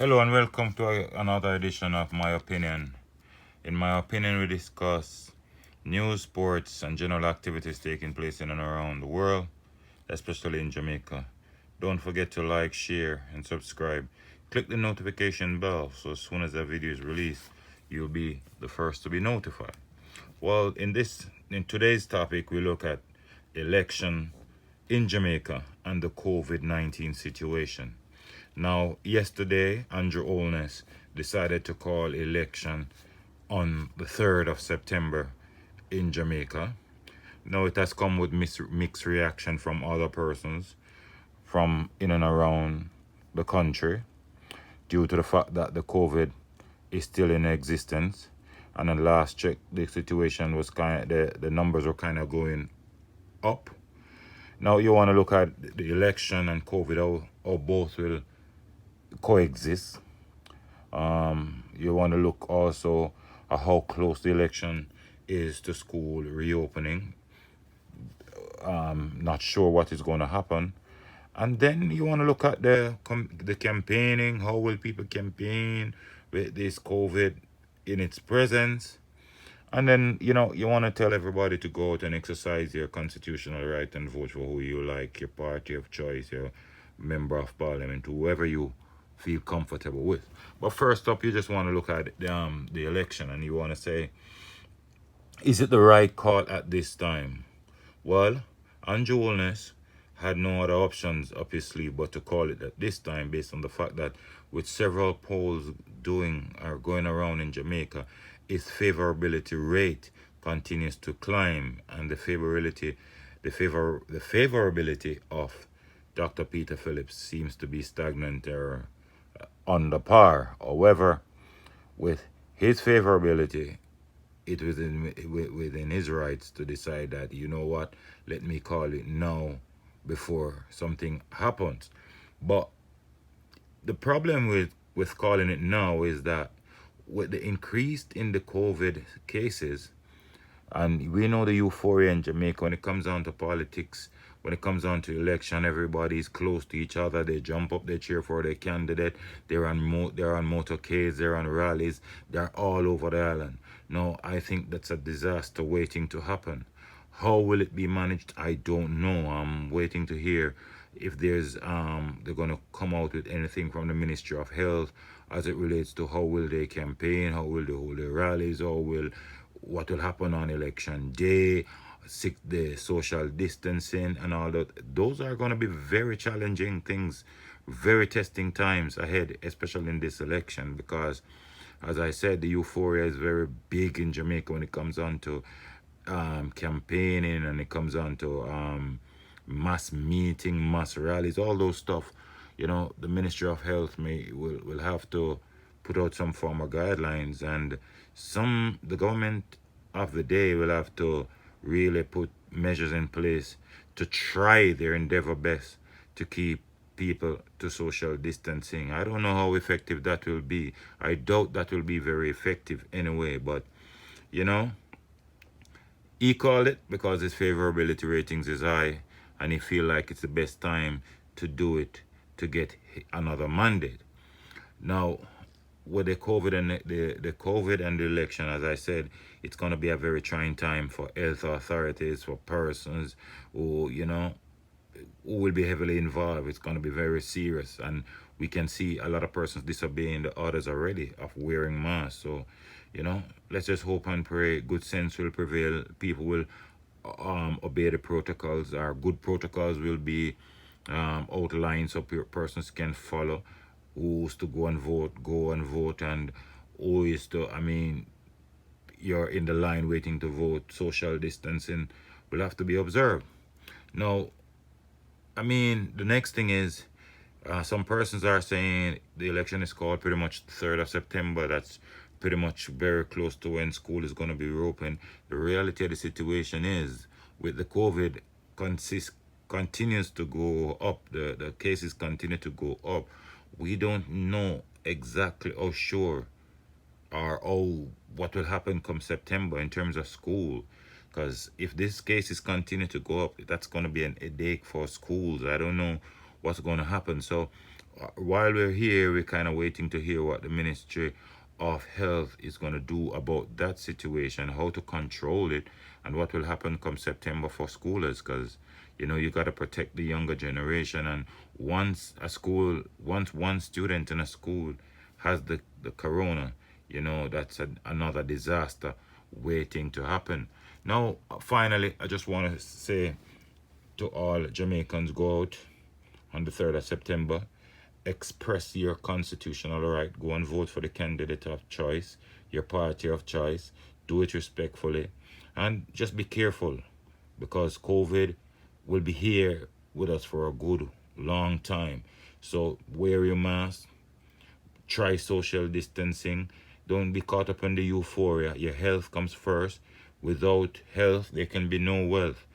Hello and welcome to another edition of My Opinion. In my opinion, we discuss news, sports, and general activities taking place in and around the world, especially in Jamaica. Don't forget to like, share, and subscribe. Click the notification bell so as soon as a video is released, you'll be the first to be notified. Well, in today's topic, we look at election in Jamaica and the COVID-19 situation. Now, yesterday, Andrew Holness decided to call election on the 3rd of September in Jamaica. Now, it has come with mixed reaction from other persons from in and around the country due to the fact that the COVID is still in existence. And at last check, the situation was the numbers were kind of going up. Now, you want to look at the election and COVID, how both will coexist. You want to look also at how close the election is to school reopening. Not sure what is going to happen. And then you want to look at the campaigning. How will people campaign with this COVID in its presence? And then, you want to tell everybody to go out and exercise your constitutional right and vote for who you like, your party of choice, your member of parliament, whoever you feel comfortable with. But first up, you just want to look at the election and you want to say, is it the right call at this time? Well, Andrew Holness had no other options up his sleeve but to call it at this time, based on the fact that with several polls going around in Jamaica, its favorability rate continues to climb, and the favorability of Dr. Peter Phillips seems to be stagnant or under par. However, with his favorability, it was within his rights to decide that, you know what, let me call it now before something happens. But the problem with calling it now is that with the increase in the COVID cases, and we know the euphoria in Jamaica when it comes down to politics, when it comes down to election, everybody's close to each other. They jump up, they cheer for their candidate. They're on motorcades, they're on rallies, they're all over the island. No, I think that's a disaster waiting to happen. How will it be managed? I don't know. I'm waiting to hear if they're gonna come out with anything from the Ministry of Health as it relates to how will they campaign, how will they hold their rallies, what will happen on election day, the social distancing and all that. Those are going to be very challenging things, very testing times ahead, especially in this election, because as I said, the euphoria is very big in Jamaica when it comes on to campaigning, and it comes on to mass meeting, mass rallies, all those stuff. The Ministry of Health will have to put out some form of guidelines, and the government of the day will have to really put measures in place to try their endeavor best to keep people to social distancing. I don't know how effective that will be. I doubt that will be very effective anyway, but he called it because his favorability ratings is high, and he feel like it's the best time to do it to get another mandate. Now, with the COVID and the COVID and the election, as I said, it's going to be a very trying time for health authorities, for persons who will be heavily involved. It's going to be very serious, and we can see a lot of persons disobeying the orders already of wearing masks. So, let's just hope and pray good sense will prevail. People will obey the protocols. Our good protocols will be outlined so persons can follow. Who's to go and vote, and who is to, you're in the line waiting to vote. Social distancing will have to be observed. Now, the next thing is, some persons are saying the election is called pretty much 3rd of September. That's pretty much very close to when school is going to be reopened. The reality of the situation is, with the COVID continues to go up, the cases continue to go up. We don't know exactly how sure or what will happen come September in terms of school. Because if these cases continue to go up, that's going to be an headache for schools. I don't know what's going to happen. So while we're here, we're kind of waiting to hear what the Ministry of Health is going to do about that situation, how to control it, and what will happen come September for schoolers. Because you got to protect the younger generation. And once one student in a school has the corona, that's another disaster waiting to happen. Now, finally, I just want to say to all Jamaicans, go out on the 3rd of September, express your constitutional right, go and vote for the candidate of choice, your party of choice, do it respectfully, and just be careful, because COVID will be here with us for a good long time. So wear your mask, try social distancing, don't be caught up in the euphoria. Your health comes first. Without health, there can be no wealth.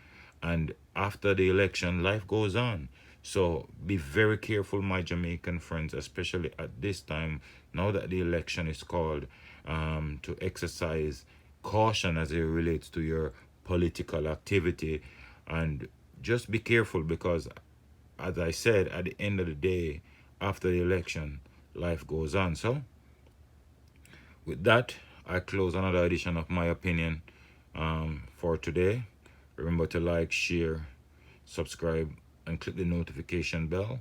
And after the election, life goes on. So be very careful, my Jamaican friends, especially at this time, now that the election is called, to exercise caution as it relates to your political activity. And just be careful, because, as I said, at the end of the day, after the election, life goes on. So, with that, I close another edition of My Opinion for today. Remember to like, share, subscribe, and click the notification bell.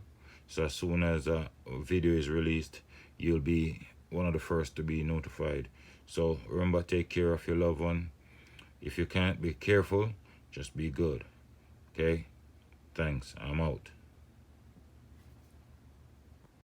So as soon as a video is released, you'll be one of the first to be notified. So remember, take care of your loved one. If you can't, be careful. Just be good. Okay? Thanks. I'm out.